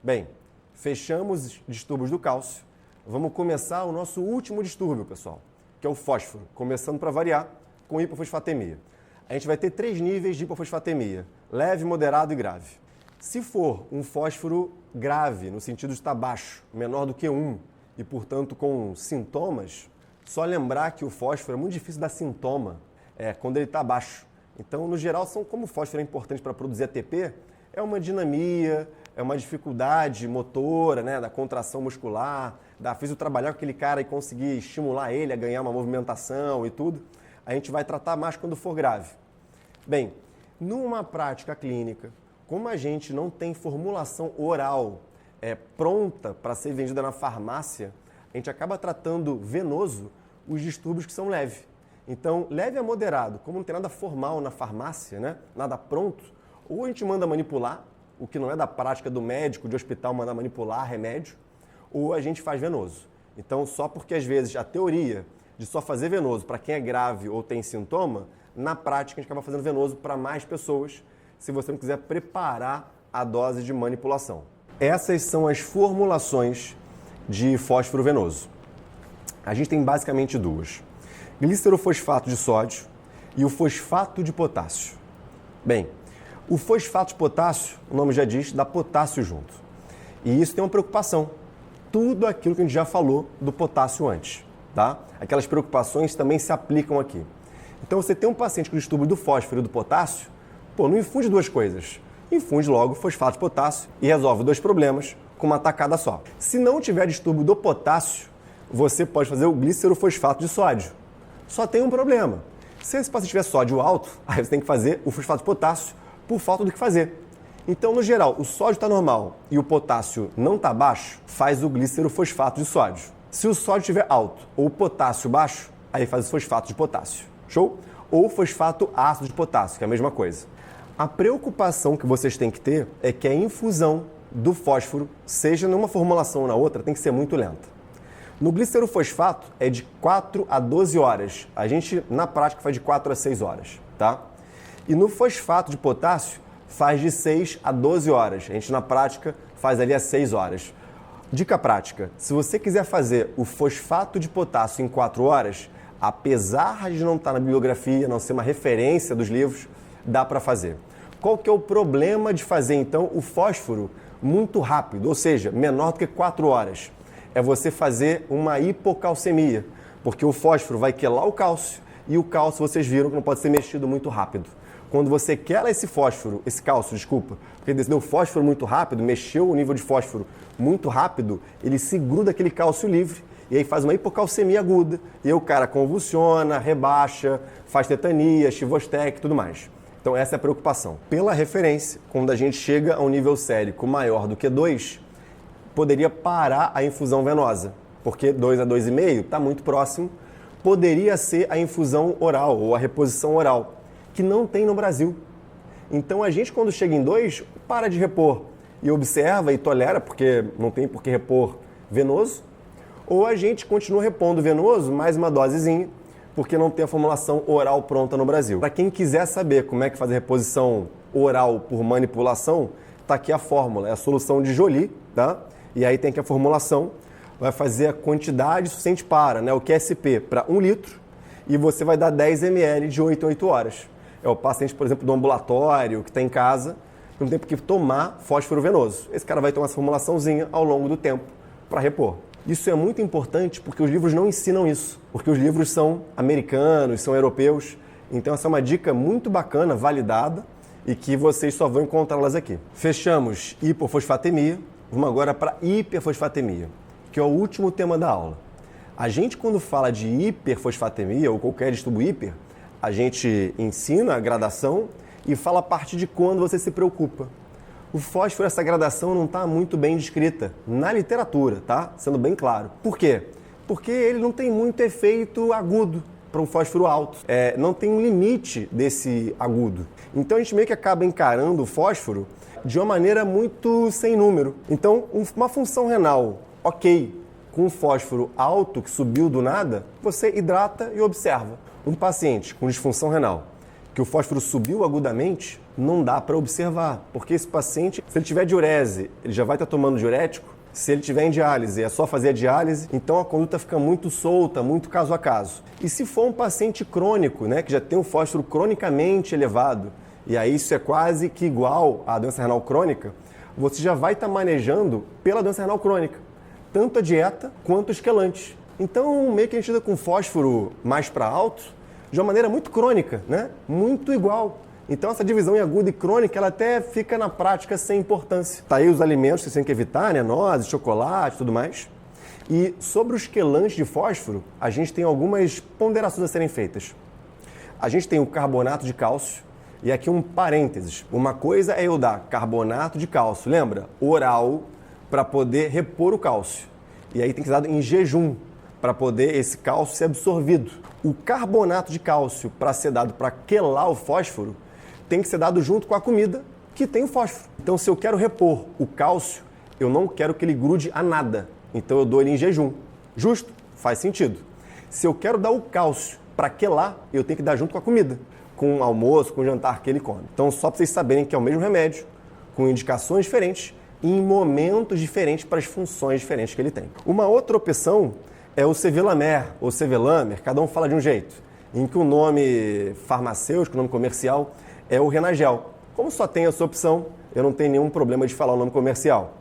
Bem, fechamos os distúrbios do cálcio. Vamos começar o nosso último distúrbio, pessoal, que é o fósforo, começando para variar com hipofosfatemia. A gente vai ter 3 níveis de hipofosfatemia, leve, moderado e grave. Se for um fósforo grave, no sentido de estar baixo, menor do que 1, e portanto com sintomas, só lembrar que o fósforo é muito difícil dar sintoma quando ele está baixo. Então, no geral, como o fósforo é importante para produzir ATP, é uma dinamia, é uma dificuldade motora, da contração muscular, da fisiotrabalhar com aquele cara e conseguir estimular ele a ganhar uma movimentação e tudo. A gente vai tratar mais quando for grave. Bem, numa prática clínica, como a gente não tem formulação oral pronta para ser vendida na farmácia, a gente acaba tratando venoso os distúrbios que são leves. Então, leve a moderado, como não tem nada formal na farmácia, nada pronto, ou a gente manda manipular, o que não é da prática do médico, de hospital, mandar manipular remédio, ou a gente faz venoso. Então, só porque às vezes a teoria de só fazer venoso para quem é grave ou tem sintoma, na prática a gente acaba fazendo venoso para mais pessoas, se você não quiser preparar a dose de manipulação. Essas são as formulações de fósforo venoso. A gente tem basicamente 2. Glicerofosfato de sódio e o fosfato de potássio. Bem, o fosfato de potássio, o nome já diz, dá potássio junto. E isso tem uma preocupação. Tudo aquilo que a gente já falou do potássio antes, tá? Aquelas preocupações também se aplicam aqui. Então, você tem um paciente com distúrbio do fósforo e do potássio, não infunde 2 coisas. Infunde logo fosfato de potássio e resolve 2 problemas com uma tacada só. Se não tiver distúrbio do potássio, você pode fazer o glicerofosfato de sódio. Só tem um problema. Se esse paciente tiver sódio alto, aí você tem que fazer o fosfato de potássio por falta do que fazer. Então, no geral, o sódio está normal e o potássio não está baixo, faz o glicerofosfato de sódio. Se o sódio estiver alto ou o potássio baixo, aí faz o fosfato de potássio. Show? Ou fosfato ácido de potássio, que é a mesma coisa. A preocupação que vocês têm que ter é que a infusão do fósforo, seja numa formulação ou na outra, tem que ser muito lenta. No glicerofosfato é de 4 a 12 horas. A gente, na prática, faz de 4 a 6 horas, tá? E no fosfato de potássio, faz de 6 a 12 horas. A gente, na prática, faz ali a 6 horas. Dica prática, se você quiser fazer o fosfato de potássio em 4 horas, apesar de não estar na bibliografia, não ser uma referência dos livros, dá para fazer. Qual que é o problema de fazer, então, o fósforo muito rápido, ou seja, menor do que 4 horas? É você fazer uma hipocalcemia, porque o fósforo vai quelar o cálcio e o cálcio, vocês viram que não pode ser mexido muito rápido. Quando você quela esse cálcio, porque desceu o fósforo muito rápido, mexeu o nível de fósforo muito rápido, ele se gruda aquele cálcio livre e aí faz uma hipocalcemia aguda e aí o cara convulsiona, rebaixa, faz tetania, chivostec e tudo mais. Então essa é a preocupação. Pela referência, quando a gente chega a um nível sérico maior do que 2, poderia parar a infusão venosa, porque 2 a 2,5 está muito próximo, poderia ser a infusão oral ou a reposição oral, que não tem no Brasil. Então a gente, quando chega em 2, para de repor e observa e tolera, porque não tem por que repor venoso, ou a gente continua repondo venoso, mais uma dosezinha, porque não tem a formulação oral pronta no Brasil. Para quem quiser saber como é que faz a reposição oral por manipulação, está aqui a fórmula, é a solução de Joly, tá? E aí tem aqui a formulação, vai fazer a quantidade suficiente para, o QSP, para 1 litro, e você vai dar 10 ml de 8 em 8 horas. É o paciente, por exemplo, do ambulatório, que está em casa, não tem por que tomar fósforo venoso. Esse cara vai tomar essa formulaçãozinha ao longo do tempo para repor. Isso é muito importante porque os livros não ensinam isso, porque os livros são americanos, são europeus, então essa é uma dica muito bacana, validada, e que vocês só vão encontrá-las aqui. Fechamos hipofosfatemia, vamos agora para hiperfosfatemia, que é o último tema da aula. A gente, quando fala de hiperfosfatemia ou qualquer distúrbio hiper, a gente ensina a gradação e fala a partir de quando você se preocupa. O fósforo, essa gradação não está muito bem descrita na literatura, tá? Sendo bem claro. Por quê? Porque ele não tem muito efeito agudo para um fósforo alto. Não tem um limite desse agudo. Então a gente meio que acaba encarando o fósforo de uma maneira muito sem número. Então, uma função renal ok, com um fósforo alto que subiu do nada, você hidrata e observa. Um paciente com disfunção renal, que o fósforo subiu agudamente, não dá para observar, porque esse paciente, se ele tiver diurese, ele já vai estar tomando diurético. Se ele tiver em diálise, é só fazer a diálise, então a conduta fica muito solta, muito caso a caso. E se for um paciente crônico, né, que já tem o fósforo cronicamente elevado, e aí isso é quase que igual à doença renal crônica, você já vai estar manejando pela doença renal crônica, tanto a dieta quanto os quelantes. Então, meio que a gente lida com fósforo mais para alto, de uma maneira muito crônica, né? Muito igual. Então, essa divisão em aguda e crônica, ela até fica na prática sem importância. Tá aí os alimentos que você tem que evitar, né? Nozes, chocolate e tudo mais. E sobre os quelantes de fósforo, a gente tem algumas ponderações a serem feitas. A gente tem o carbonato de cálcio, e aqui um parênteses. Uma coisa é eu dar carbonato de cálcio, lembra? Oral, para poder repor o cálcio. E aí tem que ser dado em jejum, para poder esse cálcio ser absorvido. O carbonato de cálcio, para ser dado para quelar o fósforo, tem que ser dado junto com a comida que tem o fósforo. Então, se eu quero repor o cálcio, eu não quero que ele grude a nada. Então, eu dou ele em jejum. Justo? Faz sentido. Se eu quero dar o cálcio para quelar, eu tenho que dar junto com a comida, com o almoço, com o jantar que ele come. Então, só para vocês saberem que é o mesmo remédio, com indicações diferentes e em momentos diferentes para as funções diferentes que ele tem. Uma outra opção é o Sevelamer ou Sevelamer, cada um fala de um jeito, em que o nome farmacêutico, o nome comercial, é o Renagel. Como só tem essa opção, eu não tenho nenhum problema de falar o nome comercial.